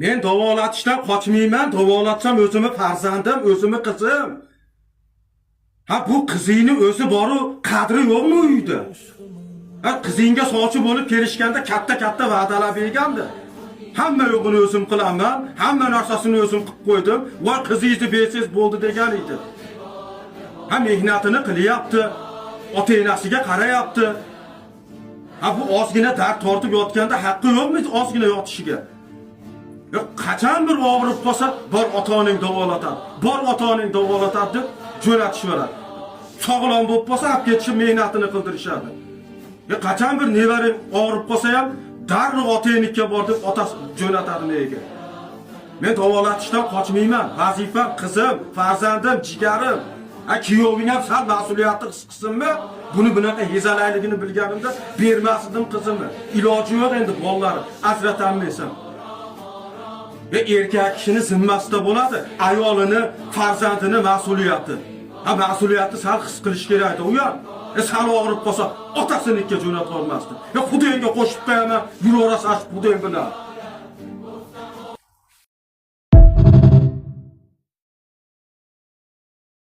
Men davolatishdan qochmayman, davolatsam o'zimni farzandim, o'zimni qizim. Ha bu qizingni o'zi boru qadri yo'qmi uyda? Ha qizingga sovchi bo'lib kelishganda katta va'dalar bergandi. Hamma yo'g'ini o'zim qilaman, hamma narsasini o'zim qilib qo'ydim, va qizingizni bersiz bo'ldi degan edi. Ha mehnatini qilyapti, ota-onasiga qarayapti. Ha bu ozgina dard tortib yotganda haqqi yo'qmi ozgina yotishiga? Qachon bir og'rib qolsa, bor ota-onang davolatadi. Bor ota-onang davolatadi deb jo'natishadi. Sog'lom bo'lib qolsa, olib ketishib mehnatini qildirishadi. Qachon bir nevara og'rib qolsa ham, darrov ota-oniga bor deb otasi jo'natadi nega? Men davolatishdan qochmayman. Vazifam qizim, farzandim, jigarim. Kuyoving ham sal mas'uliyatni his qilsinmi? Buni bunaqa yezalayligini bilganimda bermasdim qizimni. Iloji yo'q endi bolalar asratanmaysan. Erkak kishini zimmasida bo'ladi, ayolini, farzandini mas'uliyati. Ha mas'uliyatni sal his qilish kerak edi. U ham sal og'rib qolsa, otasinikiga jo'nata olmasdi. Xudoyga qo'shib qo'yaman, yuraverasan Xudoy bilan.